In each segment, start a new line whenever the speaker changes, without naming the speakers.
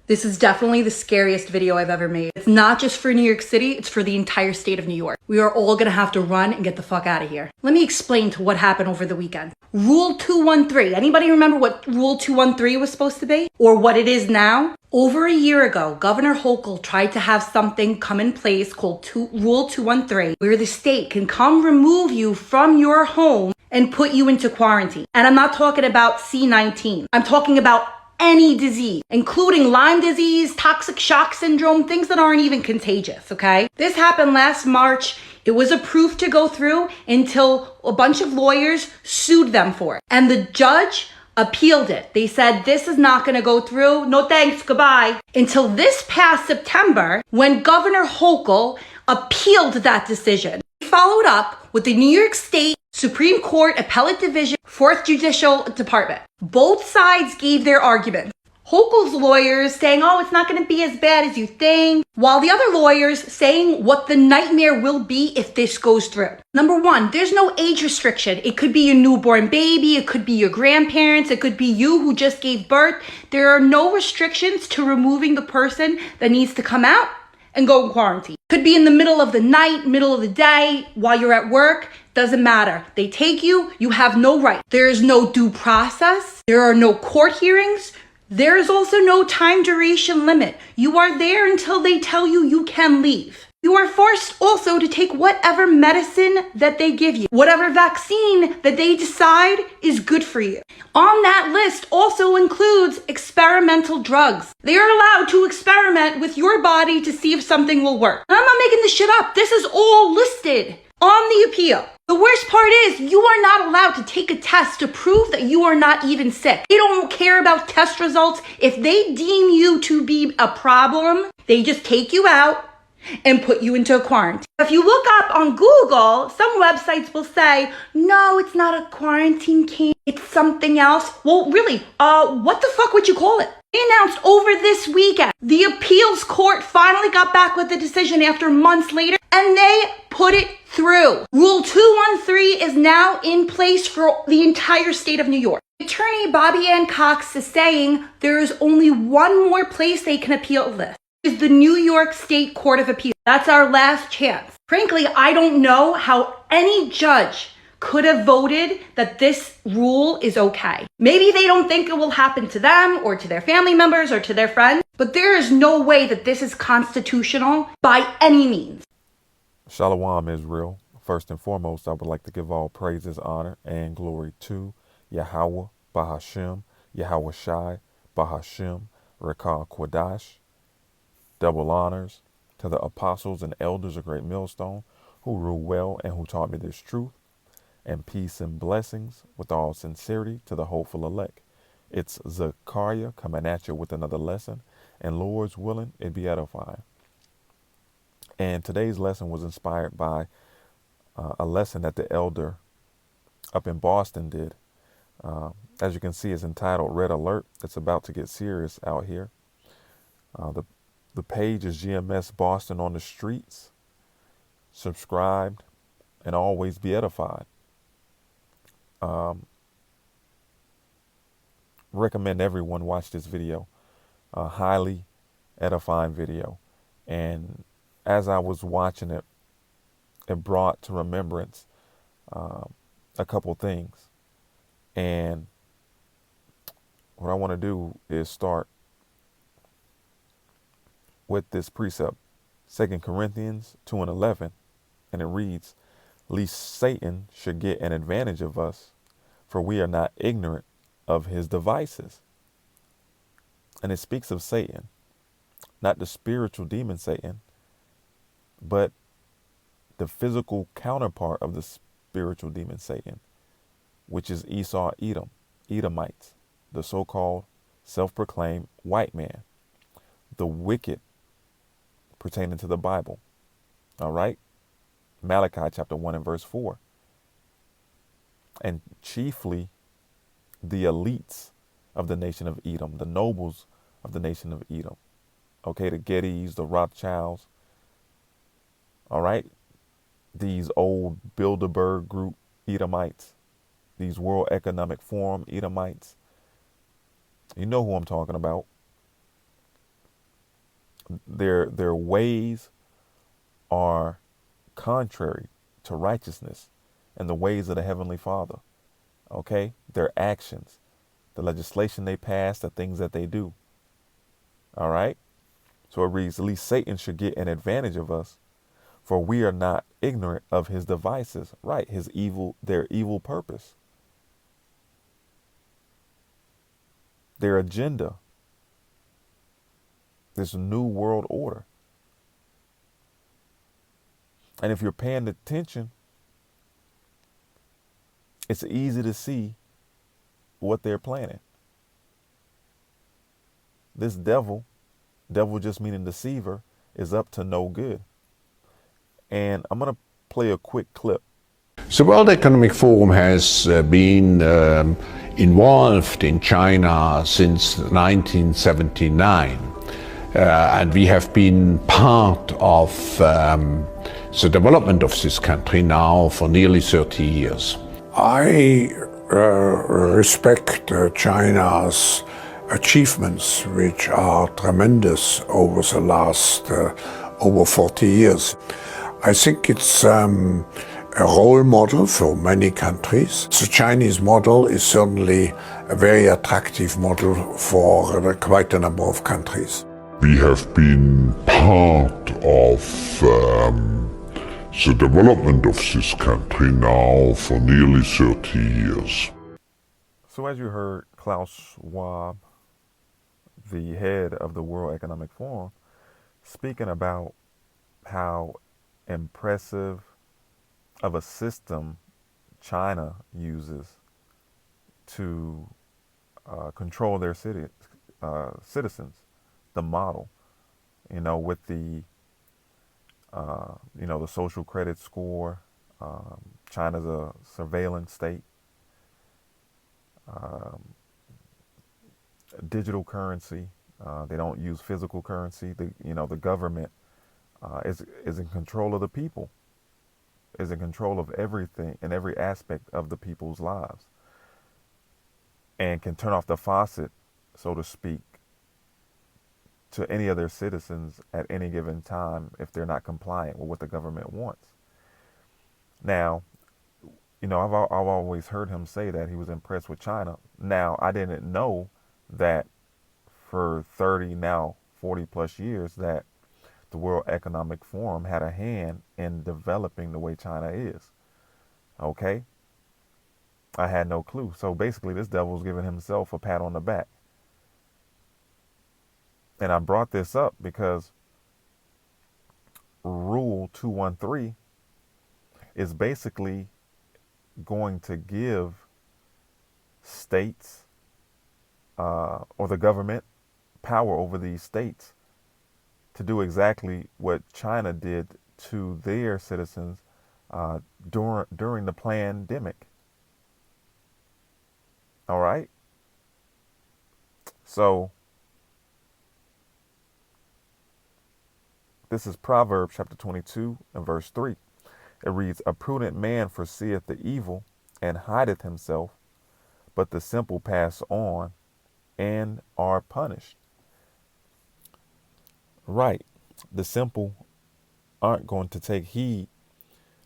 This is definitely the scariest video I've ever made. It's not just for New York City, it's for the entire state of New York. We are all gonna have to run and get the fuck out of here. Let me explain to what happened over the weekend. Rule 213. Anybody remember what Rule 213 was supposed to be? Or what it is now? Over a year ago, Governor Hochul tried to have something come in place called Rule 213, where the state can come remove you from your home and put you into quarantine. And I'm not talking about C-19. I'm talking about any disease, including Lyme disease, toxic shock syndrome, things that aren't even contagious, okay? This happened last March. It was approved to go through until a bunch of lawyers sued them for it. And the judge appealed it. They said, this is not gonna go through. No thanks, goodbye. Until this past September, when Governor Hochul appealed that decision. He followed up with the New York State Supreme Court Appellate Division, 4th Judicial Department. Both sides gave their arguments. Hochul's lawyers saying, oh, it's not going to be as bad as you think, while the other lawyers saying what the nightmare will be if this goes through. Number one, there's no age restriction. It could be your newborn baby, it could be your grandparents, it could be you who just gave birth. There are no restrictions to removing the person that needs to come out and go in quarantine. Could be in the middle of the night, middle of the day, while you're at work. Doesn't matter. They take you, you have no right. There is no due process. There are no court hearings. There is also no time duration limit. You are there until they tell you you can leave. You are forced also to take whatever medicine that they give you, whatever vaccine that they decide is good for you. On that list also includes experimental drugs. They are allowed to experiment with your body to see if something will work. And I'm not making this shit up. This is all listed on the appeal. The worst part is you are not allowed to take a test to prove that you are not even sick. They don't care about test results. If they deem you to be a problem, they just take you out and put you into a quarantine. If you look up on Google, some websites will say, no, it's not a quarantine camp, it's something else. Well, really, what the fuck would you call it? They announced over this weekend, the appeals court finally got back with the decision after months later, and they put it through. Rule 213 is now in place for the entire state of New York. Attorney Bobby Ann Cox is saying there is only one more place they can appeal this. Is the New York State Court of Appeals. That's our last chance. Frankly, I don't know how any judge could have voted that this rule is okay. Maybe they don't think it will happen to them or to their family members or to their friends, but there is no way that this is constitutional by any means.
Shalom, Israel. First and foremost, I would like to give all praises, honor, and glory to Yahweh, Bahashem, Yahweh Shai, Bahashem, Rekah Kwadash. Double honors to the apostles and elders of Great Millstone who rule well and who taught me this truth, and peace and blessings with all sincerity to the hopeful elect. It's Zakar'Yah coming at you with another lesson, and Lord's willing, it be edifying. And today's lesson was inspired by a lesson that the elder up in Boston did. As you can see, it's entitled Red Alert. It's about to get serious out here. The page is GMS Boston on the streets. Subscribed and always be edified. Recommend everyone watch this video. Highly edifying video. And as I was watching it, it brought to remembrance a couple things. And what I want to do is start with this precept, 2 Corinthians 2:11, and it reads, "Lest Satan should get an advantage of us, for we are not ignorant of his devices." And it speaks of Satan, not the spiritual demon Satan, but the physical counterpart of the spiritual demon Satan, which is Esau, Edom, Edomites, the so-called self-proclaimed white man, the wicked pertaining to the Bible. All right. Malachi chapter 1 and verse 4. And chiefly the elites of the nation of Edom, the nobles of the nation of Edom. Okay, the Gettys, the Rothschilds. All right. These old Bilderberg group Edomites, these World Economic Forum Edomites. You know who I'm talking about. Their ways are contrary to righteousness and the ways of the Heavenly Father. Okay? Their actions, the legislation they pass, the things that they do. All right? So it reads, at least Satan should get an advantage of us, for we are not ignorant of his devices. Right, their evil purpose, their agenda, this new world order. And if you're paying attention, it's easy to see what they're planning. This devil just meaning deceiver, is up to no good. And I'm going to play a quick clip.
The World Economic Forum has been involved in China since 1979. And we have been part of the development of this country now for nearly 30 years.
I respect China's achievements, which are tremendous over the last over 40 years. I think it's a role model for many countries. The Chinese model is certainly a very attractive model for quite a number of countries.
We have been part of the development of this country now for nearly 30 years.
So as you heard Klaus Schwab, the head of the World Economic Forum, speaking about how impressive of a system China uses to control their citizens, the model, with the the social credit score. China's a surveillance state. Digital currency. They don't use physical currency. The government is in control of the people. Is in control of everything and every aspect of the people's lives, and can turn off the faucet, so to speak, to any of their citizens at any given time if they're not compliant with what the government wants. Now, I've always heard him say that he was impressed with China. Now, I didn't know that for 30, now 40 plus years, that the World Economic Forum had a hand in developing the way China is. Okay? I had no clue. So basically, this devil's giving himself a pat on the back. And I brought this up because Rule 213 is basically going to give states or the government power over these states to do exactly what China did to their citizens during the pandemic. All right? So this is Proverbs chapter 22 and verse 3. It reads, a prudent man foreseeth the evil and hideth himself, but the simple pass on and are punished. Right. The simple aren't going to take heed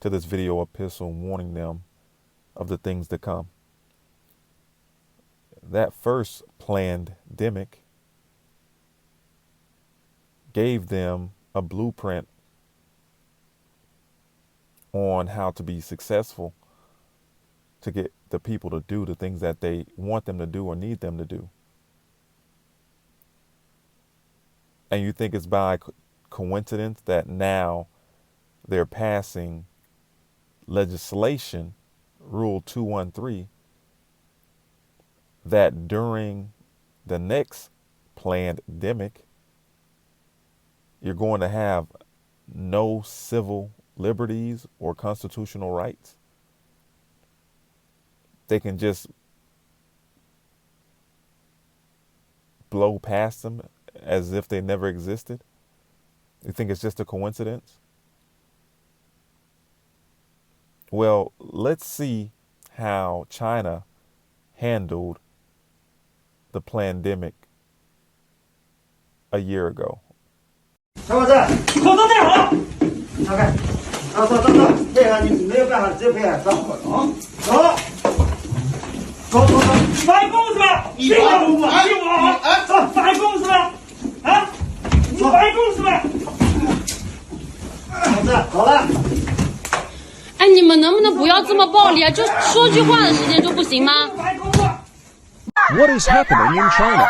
to this video epistle warning them of the things to come. That first pandemic gave them a blueprint on how to be successful, to get the people to do the things that they want them to do or need them to do. And you think it's by coincidence that now they're passing legislation, Rule 213, that during the next pandemic, you're going to have no civil liberties or constitutional rights. They can just blow past them as if they never existed. You think it's just a coincidence? Well, let's see how China handled the pandemic a year ago.
小伙子，口罩戴好。拿开。走，配合你没有办法，直接配合，走。走。反共是吧？信我，走，反共是吧？啊，你反共是吧？小子，走了。
哎，你们能不能不要这么暴力啊？就说句话的时间就不行吗？
What is happening in China?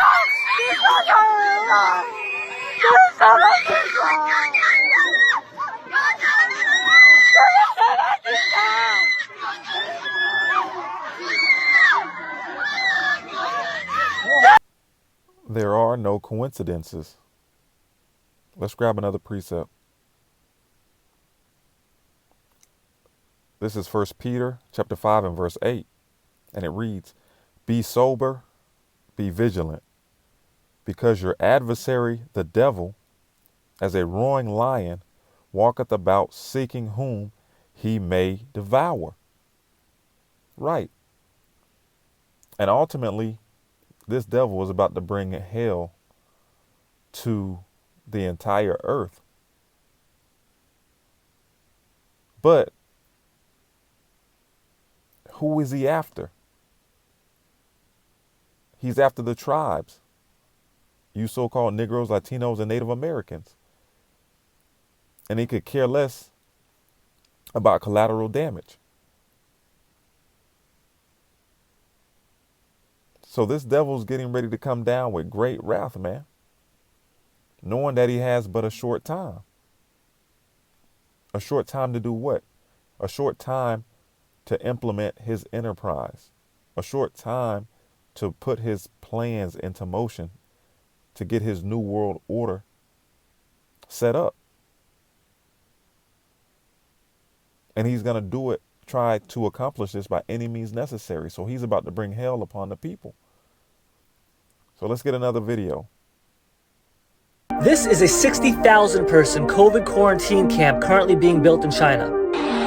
There are no coincidences. Let's grab another precept. This is 1 Peter chapter 5 and verse 8. And it reads, "Be sober, be vigilant, because your adversary, the devil, as a roaring lion, walketh about seeking whom he may devour." Right. And ultimately, this devil was about to bring hell to the entire earth. But who is he after? He's after the tribes, you so-called Negroes, Latinos, and Native Americans. And he could care less about collateral damage. So this devil's getting ready to come down with great wrath, man, knowing that he has but a short time. A short time to do what? A short time to implement his enterprise. A short time to put his plans into motion to get his new world order set up. And he's going to do it, try to accomplish this by any means necessary. So he's about to bring hell upon the people. So let's get another video.
This is a 60,000 person COVID quarantine camp currently being built in China.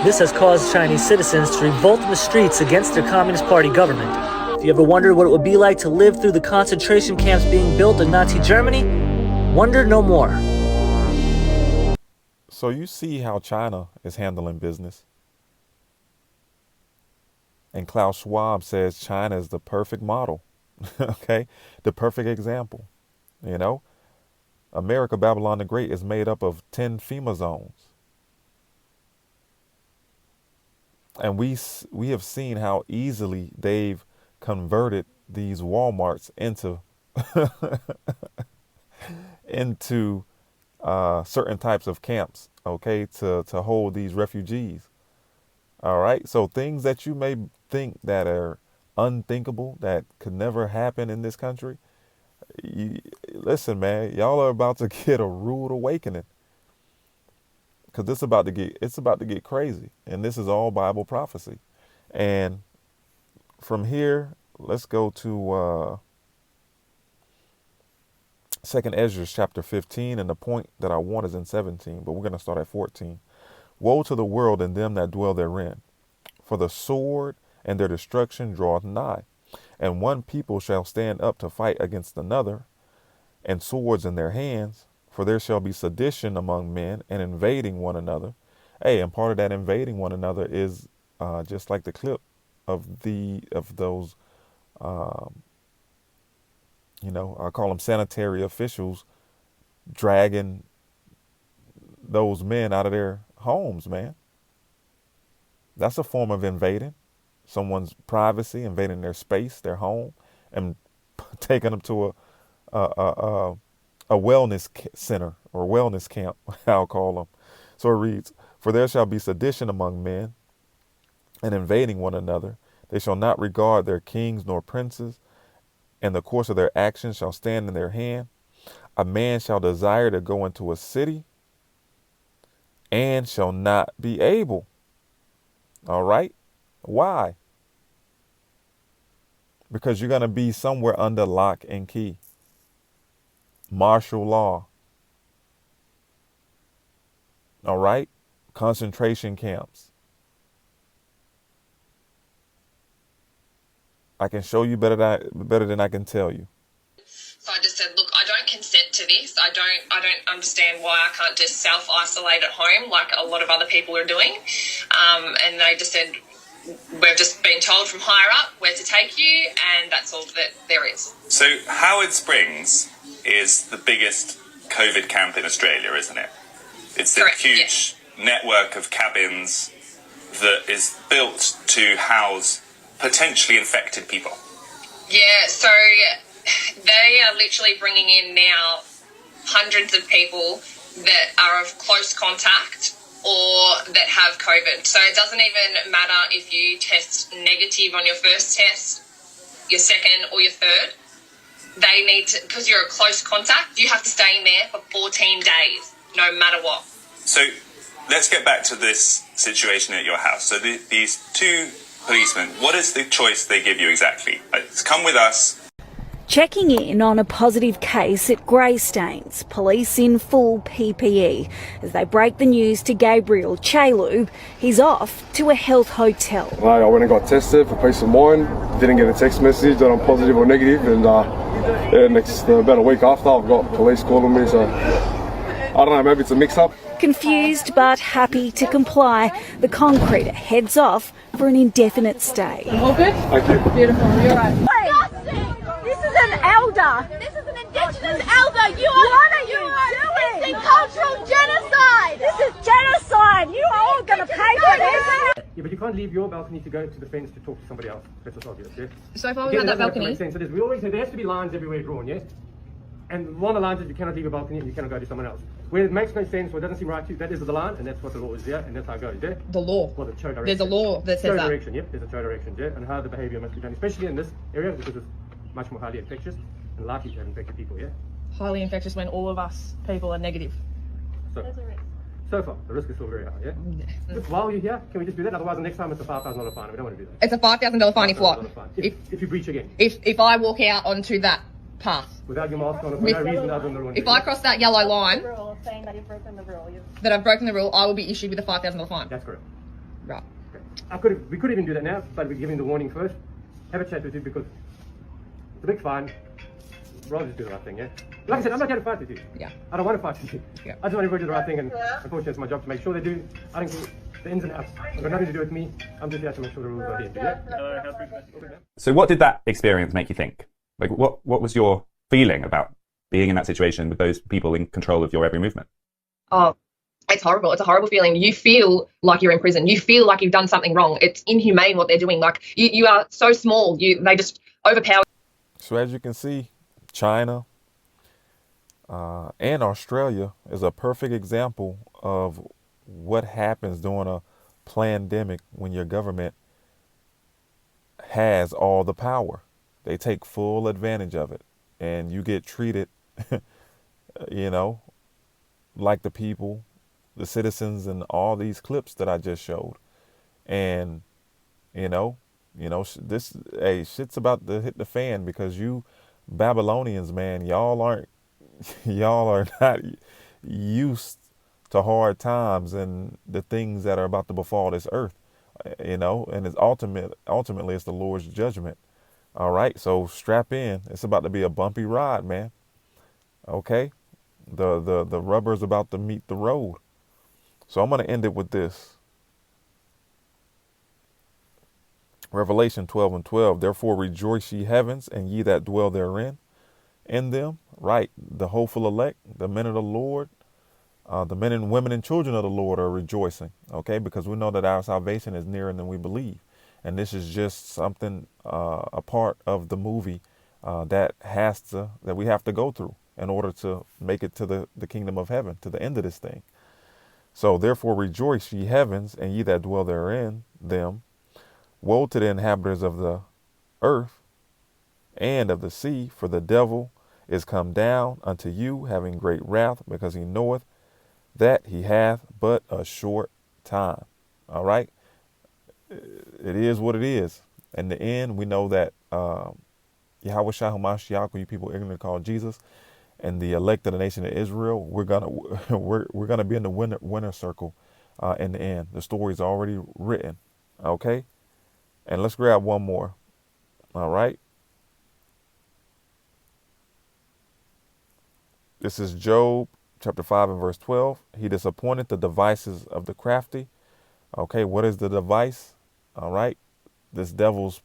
This has caused Chinese citizens to revolt in the streets against their Communist Party government. If you ever wondered what it would be like to live through the concentration camps being built in Nazi Germany, wonder no more.
So you see how China is handling business. And Klaus Schwab says China is the perfect model. Okay, the perfect example. You know, America, Babylon the Great, is made up of 10 FEMA zones. And we have seen how easily they've converted these Walmarts into into certain types of camps, okay, to hold these refugees. All right. So things that you may think that are unthinkable, that could never happen in this country. Listen, man, y'all are about to get a rude awakening, because it's about to get crazy. And this is all Bible prophecy. And from here, let's go to 2nd Ezra chapter 15. And the point that I want is in 17, but we're going to start at 14. "Woe to the world and them that dwell therein, for the sword and their destruction draweth nigh. And one people shall stand up to fight against another, and swords in their hands. For there shall be sedition among men, and invading one another." Hey, and part of that invading one another is just like the clip of those, I call them sanitary officials, dragging those men out of their homes, man. That's a form of invading someone's privacy, invading their space, their home, and taking them to a wellness center or wellness camp, I'll call them. So it reads, "For there shall be sedition among men, and invading one another. They shall not regard their kings nor princes, and the course of their actions shall stand in their hand. A man shall desire to go into a city, and shall not be able." All right. Why? Because you're going to be somewhere under lock and key. Martial law. All right. Concentration camps. I can show you better than I can tell you.
So I just said, look, I don't consent to this. I don't understand why I can't just self-isolate at home like a lot of other people are doing. And they just said, we've just been told from higher up where to take you, and that's all that there is.
So Howard Springs is the biggest COVID camp in Australia, isn't it? It's a
Correct,
huge network of cabins that is built to house potentially infected people.
Yeah, so they are literally bringing in now hundreds of people that are of close contact or that have COVID. So it doesn't even matter if you test negative on your first test, your second or your third. They need to, because you're a close contact, you have to stay in there for 14 days, no matter what.
So let's get back to this situation at your house. So these two policemen, what is the choice they give you exactly? Come with us.
Checking in on a positive case at Greystanes, police in full PPE as they break the news to Gabriel Chalu. He's off to a health hotel.
I went and got tested for peace of mind. Didn't get a text message that I'm positive or negative, and about a week after, I've got police calling me. So I don't know, maybe it's a mix-up.
Confused but happy to comply, the concreter heads off for an indefinite stay.
All good? Thank you.
Beautiful, you're right. This is an elder.
This is an Indigenous elder. What are you doing? It's cultural genocide.
This is genocide. You are all going to pay for this.
Yeah, but you can't leave your balcony to go to the fence to talk to somebody else. That's what's obvious, yeah?
So if I was on that balcony...
We always say there has to be lines everywhere drawn, yeah? And one of the lines is you cannot leave your balcony and you cannot go to someone else. Where it makes no sense, where it doesn't seem right to you, that is the line, and that's what the law is, yeah? And that's how it goes, yeah?
The law?
Well, the show direction.
There's a law that says
show
that.
direction, yeah? There's a show direction, yeah? And how the behaviour must be done, especially in this area, because it's much more highly infectious and likely to have infected people, yeah?
Highly infectious when all of us people are negative.
So far, the risk is still very high, yeah? Look, while you're here, can we just do that? Otherwise, the next time it's a $5,000 fine. We don't want to do that.
It's a $5,000 fine if what?
If you breach again.
If I walk out onto that path.
Without your mask on, for no reason other than the rule.
If I cross that yellow line,
saying that you've broken the rule.
that I've broken the rule, I will be issued with a $5,000 fine.
That's correct.
Right.
Okay. We could even do that now, but we're giving the warning first. Have a chat with you because it's a big fine. Rather just do the right thing, yeah? Like I said, I'm not here to fight with you.
Yeah.
I don't want to fight with you.
Yeah.
I just want everybody to do the right thing, and unfortunately it's my job to make sure they do. I don't care the ins and outs. It's got nothing to do with me. I'm just here to make sure the rules are adhered to, yeah?
So what did that experience make you think? Like, what was your feeling about being in that situation with those people in control of your every movement?
Oh, it's horrible. It's a horrible feeling. You feel like you're in prison. You feel like you've done something wrong. It's inhumane what they're doing. Like, you are so small. They just overpower.
So as you can see, China and Australia is a perfect example of what happens during a pandemic when your government has all the power. They take full advantage of it, and you get treated, like the people, the citizens, and all these clips that I just showed. And, shit's about to hit the fan because you Babylonians, man, y'all are not used to hard times and the things that are about to befall this earth, and it's ultimately it's the Lord's judgment. All right, so strap in. It's about to be a bumpy ride, man. Okay, the rubber's about to meet the road. So I'm going to end it with this. Revelation 12:12. Therefore rejoice, ye heavens, and ye that dwell therein, in them. Right, the hopeful elect, the men of the Lord, the men and women and children of the Lord are rejoicing. Okay, because we know that our salvation is nearer than we believe. And this is just something, a part of the movie that we have to go through in order to make it to the kingdom of heaven, to the end of this thing. So therefore rejoice, ye heavens, and ye that dwell therein, them. Woe to the inhabitants of the earth and of the sea, for the devil is come down unto you, having great wrath, because he knoweth that he hath but a short time. All right. It is what it is. In the end, we know that Yahweh Shah Hamashiach, you people ignorantly call Jesus, and the elect of the nation of Israel, we're gonna be in the winner circle in the end. The story's already written. Okay, and let's grab one more. All right. This is Job chapter 5 and verse 12. He disappointed the devices of the crafty. Okay, what is the device? All right, this devil's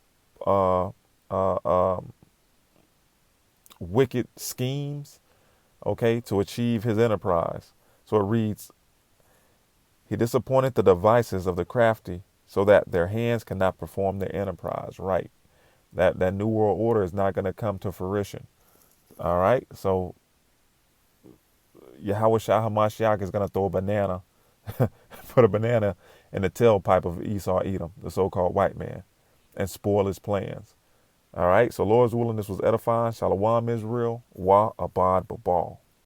wicked schemes, okay, to achieve his enterprise. So it reads, he disappointed the devices of the crafty so that their hands cannot perform their enterprise. Right. That new world order is not going to come to fruition. All right. So Yahweh Shah HaMashiach is going to throw a banana, put a banana in the tailpipe of Esau Edom, the so-called white man, and spoil his plans. All right. So Lord's willing, this was edifying. Shalom Israel. Wa Abad Babal.